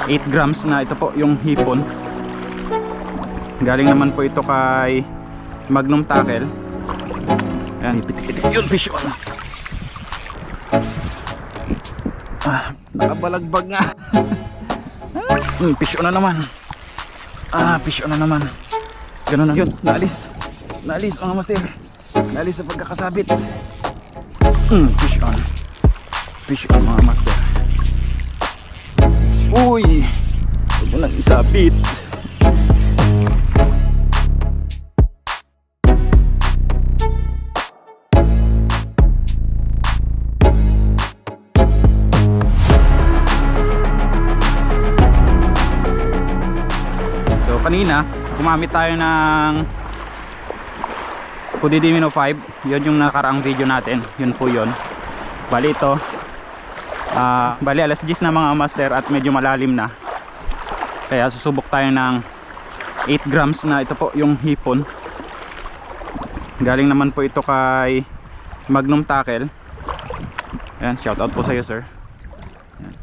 8 grams na ito po yung hipon. Galing naman po ito kay Magnum Tackle. Ayan, pitik-pitik yun, fish on. Nakabalagbag nga. Fish on na naman. Fish on na naman. Ganun na yun, naalis mga master. Naalis sa pagkakasabit. Fish on mga master. Uy, huwag mo nang isabit. So kanina gumamit tayo ng Kudidimino 5. Yun yung nakaraang video natin. Yun po yun. Bali ito bali alas 10 na mga master at medyo malalim na, kaya susubok tayo ng 8 grams na ito po yung hipon. Galing naman po ito kay Magnum Tackle. Ayan, shout out po sa iyo sir. Ayan.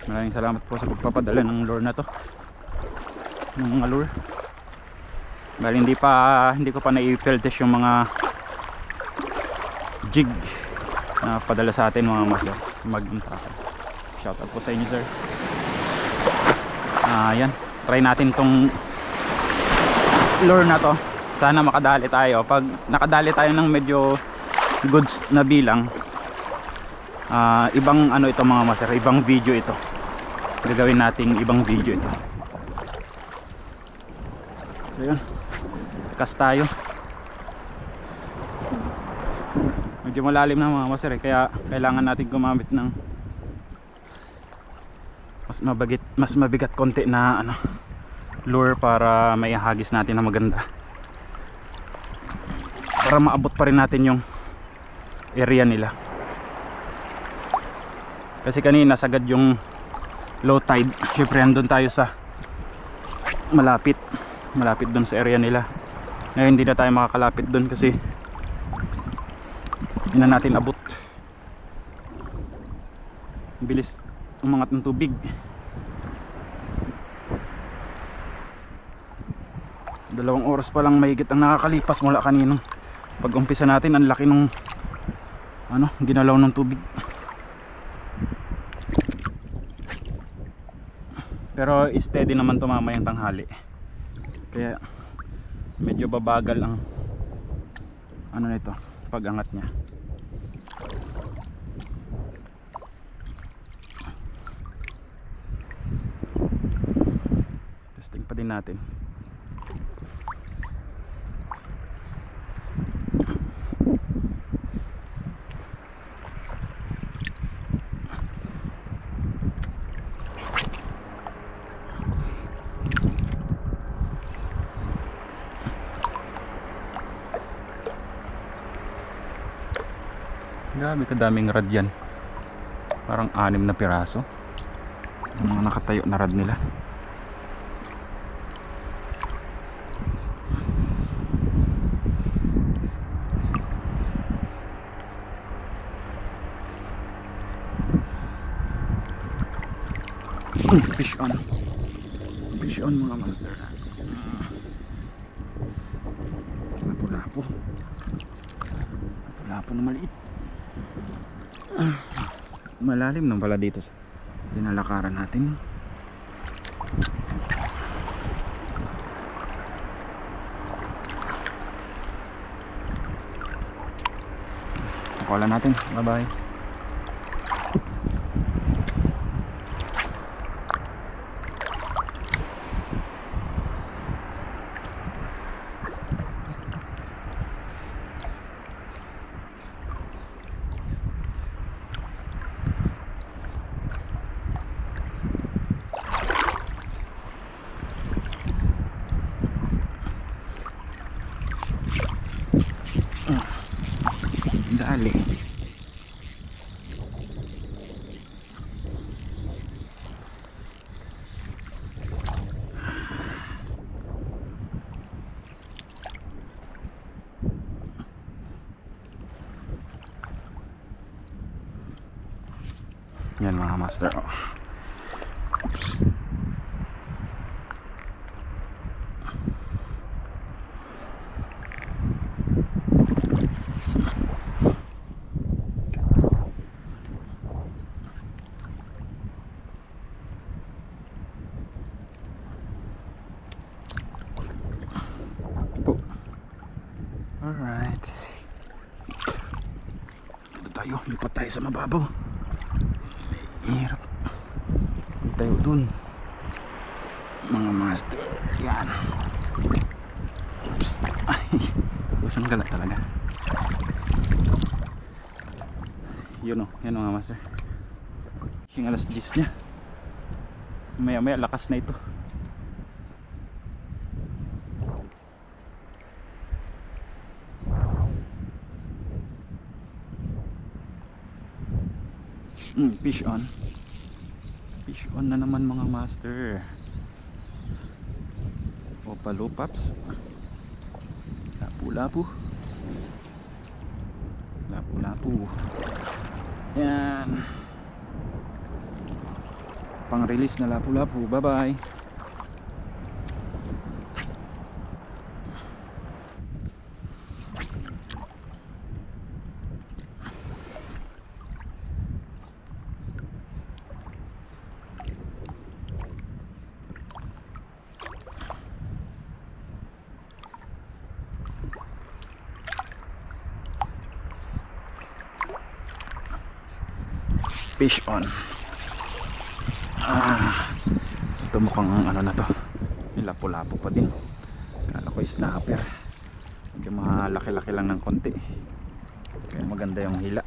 Maraming salamat po sa pagpapadala ng lure na to, ng mga lure. Bali hindi ko pa na-field test yung mga jig na padala sa atin mga master. Magnum Tackle. Shout out po sa inyo sir. Yan, try natin tong lure na to. Sana makadali tayo. Pag nakadali tayo ng medyo goods na bilang, ibang ano ito mga master, ibang video ito. Gagawin nating ibang video ito. So yun, kas tayo. Medyo malalim na mga master kaya kailangan natin gumamit ng mas mabigat konti na ano, lure para may hagis natin na maganda, para maabot pa rin natin yung area nila. Kasi kanina sagad yung low tide, syempre andun tayo sa malapit dun sa area nila. Ngayon hindi na tayo makakalapit dun kasi hindi na natin abot. Bilis umangat ng tubig. Dalawang oras pa lang mahigit ang nakakalipas mula kaninang pag umpisa natin. Ang laki nung ginalaw ng tubig. Pero steady naman to mamayang tanghali, kaya medyo babagal ang nito pag-angat niya. Testing pa din natin. Grabe kadaming rad yan. Parang 6 na piraso ang mga nakatayo na rad nila. Fish on mga master. Lapo-lapo na maliit. Malalim nang pala dito sa dinalakaran natin. Wala natin. Bye bye. Dali. Yan mga master. Oops. Po. Alright. Dito tayo, lipat tayo sa mababaw. Hirap. Huwag tayo dun. Mga master. Yan. Oops. Ay, kusang gala talaga. Yun o, yan mga master. Yung alas 10 nya. Maya maya lakas na ito. Fish on. Fish on na naman mga master. Opalupaps. Lapu-lapu. Lapu-lapu. Yan. Pang release na lapu-lapu. Bye bye. Fish on. Ito mukhang ano na to, may lapu-lapu pa din. Kala ko snapper. Medyo malaki-laki lang ng konti, kaya maganda yung hila.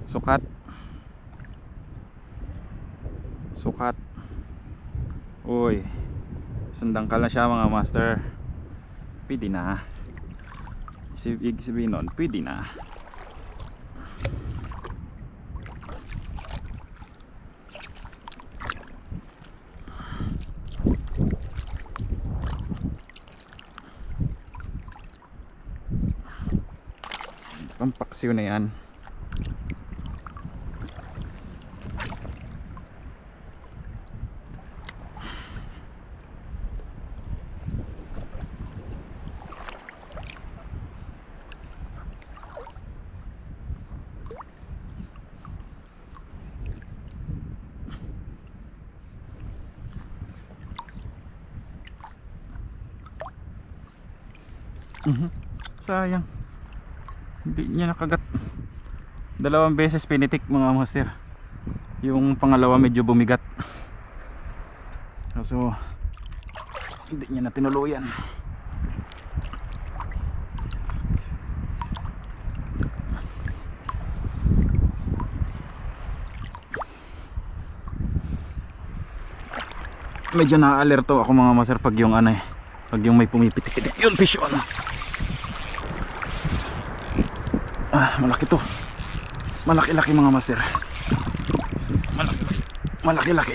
Sukat. Sukat. Uy, sandangkal na siya mga master. Pwede na. Ibig sabihin nun, pwede na. Pampaksiw na yan. Sayang, hindi niya nakagat. Dalawang beses pinitik mga master. Yung pangalawa medyo bumigat, so hindi niya na tinuluyan. Medyo na-alerto ako mga master pag yung ano pag yung may pumipitik-pitik. Yun, fish on. Malaki to. Malaki-laki mga master. Malaki-laki.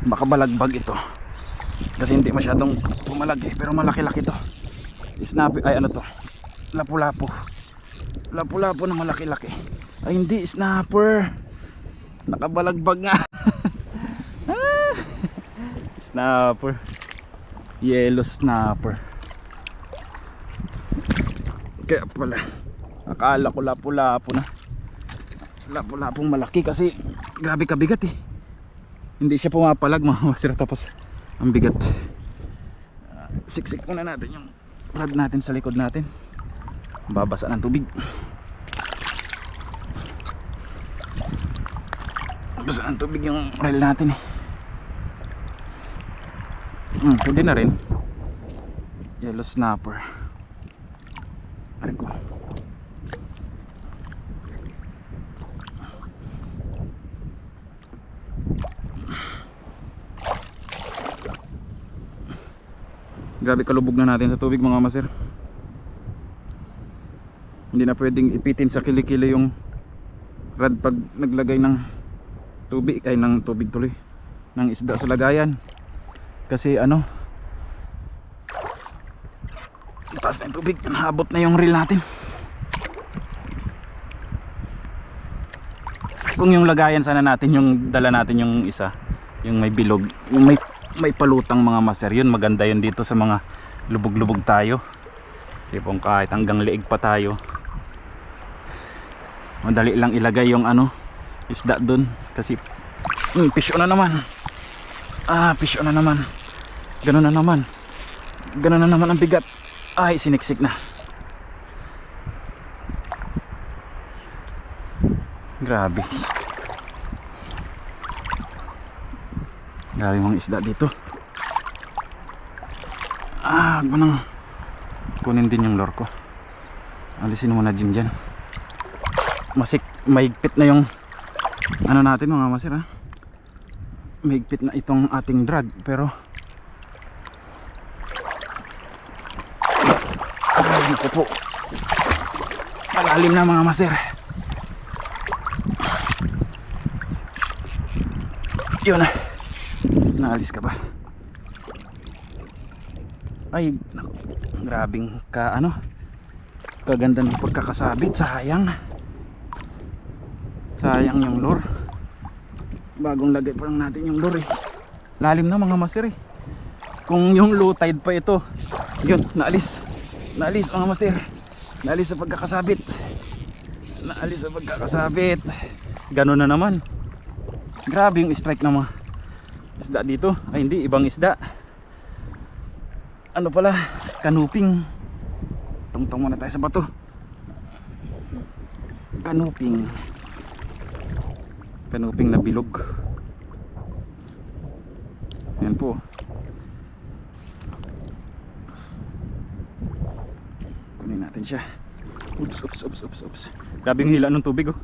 Baka balagbag ito, kasi hindi masyadong pumalag pero malaki-laki to. Snapper, ay ano to, lapu-lapu. Lapu-lapu na malaki-laki. Ay hindi, snapper. Nakabalagbag nga. Snapper. Yellow snapper. Kaya pala akala ko lapu-lapu na. Lapu-lapong malaki kasi grabe kabigat hindi siya pumapalag mga master, tapos ang bigat. Siksik muna natin yung rod natin sa likod natin, babasa ng tubig. Babasa ng tubig yung reel natin pwede na rin. Yellow snapper. Aray ko. Grabe kalubog na natin sa tubig mga master. Hindi na pwedeng ipitin sa kilikili yung rod pag naglagay ng tubig, ay ng tubig tuloy, ng isda sa lagayan. Kasi ano, taas na yung tubig, nahabot na yung reel natin. Kung yung lagayan sana natin, yung dala natin yung isa, Yung may bilog, yung may palutang mga master. Yun maganda yun dito sa mga lubog-lubog tayo. Tipong kahit hanggang leeg pa tayo, madali lang ilagay yung isda dun. Kasi pisyo na naman. Pisyo na naman. Ganun na naman. Ganun na naman ang bigat. Ay, siniksik na. Grabe. Grabe mga isda dito. Manang kunin din yung lure ko. Alisin mo na din dyan. Mahigpit na yung natin mga masir, ha. Mahigpit na itong ating drag, pero ito po, malalim na mga masir. Yun na. Naalis ka ba? Ay, grabing kaganda ng pagkakasabit. Sayang yung lure. Bagong lagay pa lang natin yung lure, eh. Lalim na mga master, eh. Kung yung low tide pa ito, yun, naalis mga master. Naalis sa pagkakasabit. Ganun na naman. Grabe yung strike ng mga isda dito. Ay, hindi, ibang isda. Ano pala, kanuping. Tungtong muna tayo sa bato. Kanuping na bilog. Yan po. Kunin natin siya. Oops. Grabe yung hila ng tubig, oh.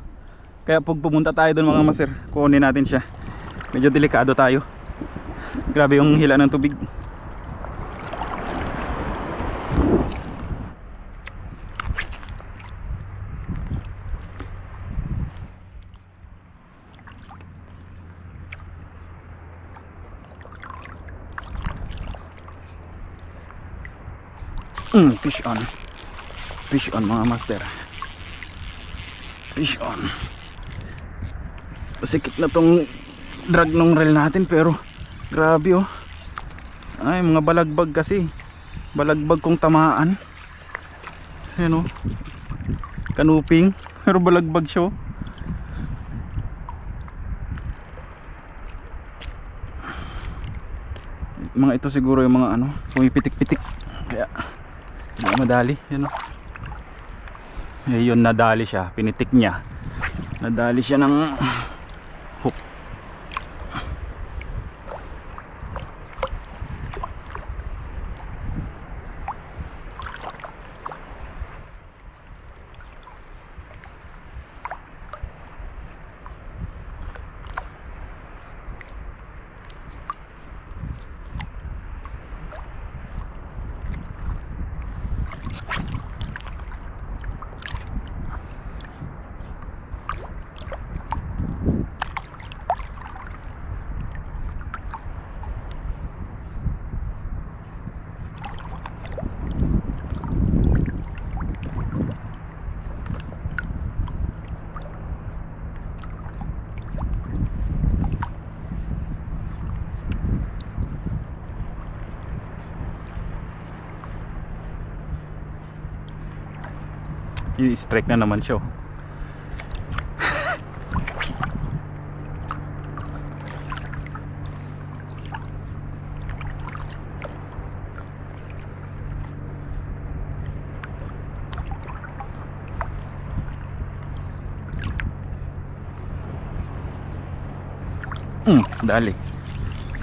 Kaya pag pumunta tayo doon mga master, kunin natin siya. Medyo delikado tayo. Grabe yung hila ng tubig. Fish on mga master. Fish on. Sikit na tong drag nung reel natin, pero grabe, oh. Ay, mga balagbag kasi. Balagbag kong tamaan. Ayan, oh. Kanuping, pero balagbag siya, oh. Mga ito siguro yung mga pumipitik-pitik. Kaya hindi madali. Yan, oh. Yun, nadali siya. Pinitik niya. Nadali siya ng hook. I-strike na naman siya, oh.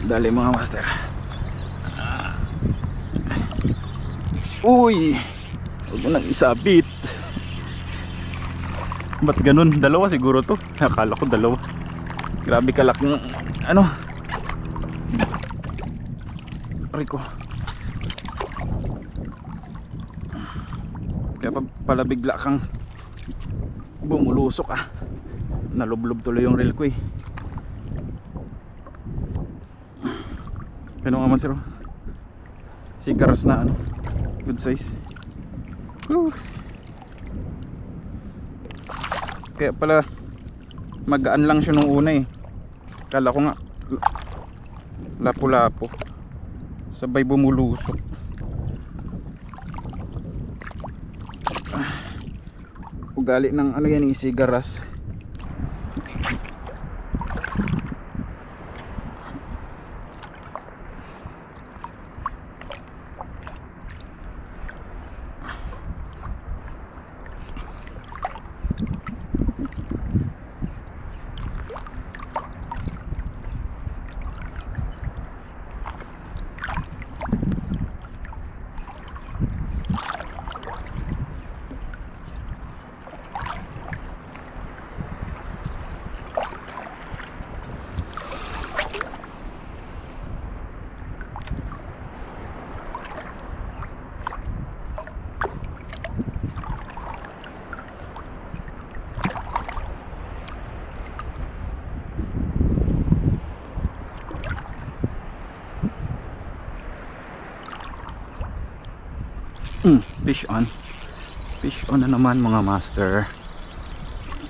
Dali mga master. Uy, huwag mo nang isabit. Ba't ganun? Dalawa siguro to. Akala ko dalawa. Grabe kalak ng Rico. Kaya pala bigla kang bumulusok, ah. Nalublob tuloy yung reel ko, eh. Pero nga masiro, sigaros na good size. Woo. Kaya pala magaan lang siya nung una, eh. Kala ko nga Lapu-lapu. Sabay bumulusok. Ugali ng ano yan, sigaras. Fish on. Fish on na naman mga master.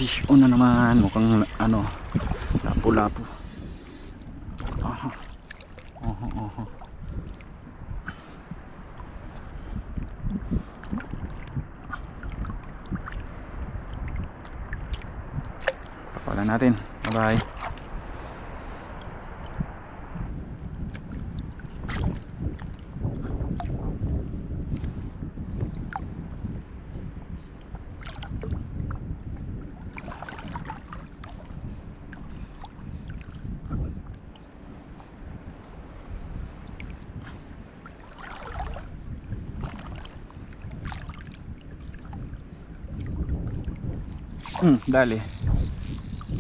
Fish on na naman. Mukhang ano, lapu-lapu. Aha. Aha. Pakawalan natin. Bye bye.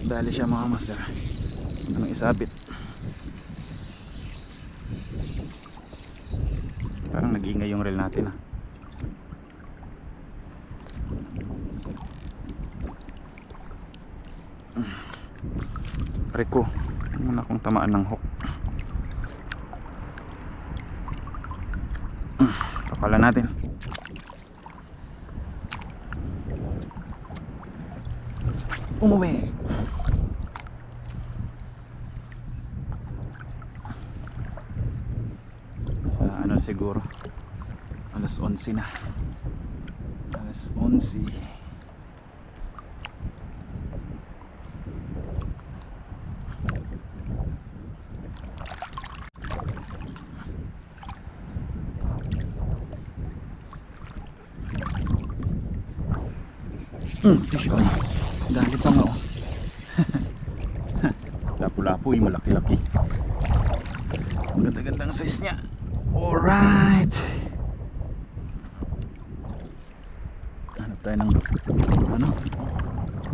Dali siya mga master. Anong isabit? Parang nag-iingay yung reel natin Reko, muna akong tamaan ng hook. Kapala natin. Umuwi. Sa ano siguro alas 11 na. Alas 11. Fish on. Dali pa nga Lapu-lapu yung malaki-laki. Ang ganda-gandang size nya. Alright. Hanap tayo ng ano,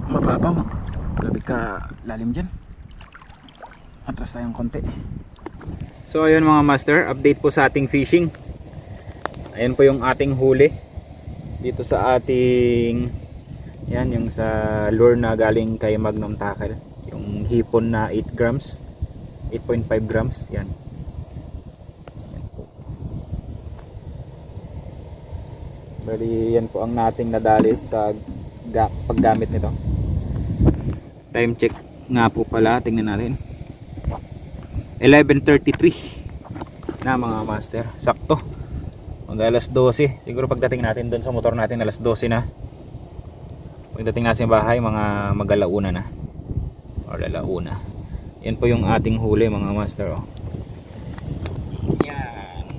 mababaw. Grabe ka lalim dyan. Atras tayong konti. So ayun mga master, update po sa ating fishing. Ayan po yung ating huli dito sa ating, yan yung sa lure na galing kay Magnum Tackle, yung hipon na 8 grams 8.5 grams yan. Bali yan po ang nating nadali sa paggamit nito. Time check nga po pala, tingnan natin, 11:33 na mga master, sakto mag alas 12. Siguro pagdating natin doon sa motor natin alas 12 na. Pagdating natin sa bahay mga mag-alauna na or lalauna. Yan po yung ating huli mga master Yan,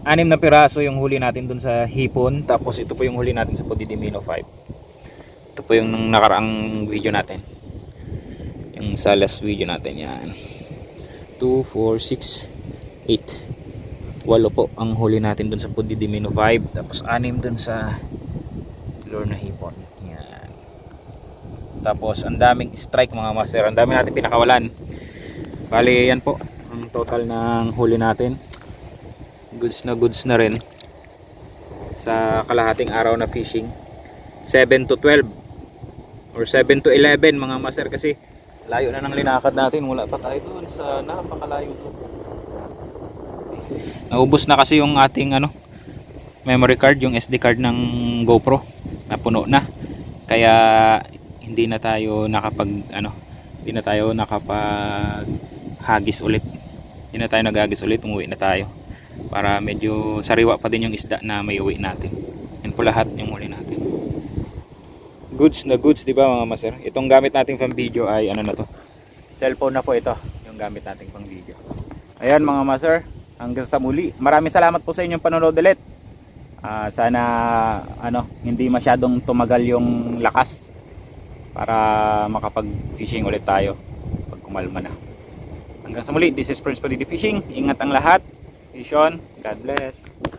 6 na piraso yung huli natin dun sa hipon. Tapos ito po yung huli natin sa Podidimino 5. Ito po yung nakaraang video natin, yung sa last video natin. Yan 2, 4, 6, 8, 8 po ang huli natin dun sa Podidimino 5. Tapos 6 dun sa lure na hipon. Yan. Tapos ang daming strike mga master, ang dami natin pinakawalan. Bali yan po ang total ng huli natin. Goods na rin sa kalahating araw na fishing. 7 to 12 or 7 to 11 mga master, kasi layo na ng linakad natin. Wala pa tayo doon sa napakalayo. Naubos na kasi yung ating ano, memory card, yung SD card ng GoPro napuno na, kaya hindi na tayo nakapag hagis ulit. Hindi na tayo nagagis ulit, umuwi na tayo. Para medyo sariwa pa din yung isda na may uwi natin. Yan po lahat yung huli natin. Goods na goods, di ba mga master? Itong gamit nating pang video ay ano na to? Cellphone na po ito, yung gamit nating pang video. Ayan mga master, hanggang sa muli. Maraming salamat po sa inyong panonood ulit. Sana hindi masyadong tumagal yung lakas para makapag-fishing ulit tayo pag kumalma na. Hanggang sa muli, this is Prince Palidi Fishing. Ingat ang lahat. Vision, God bless.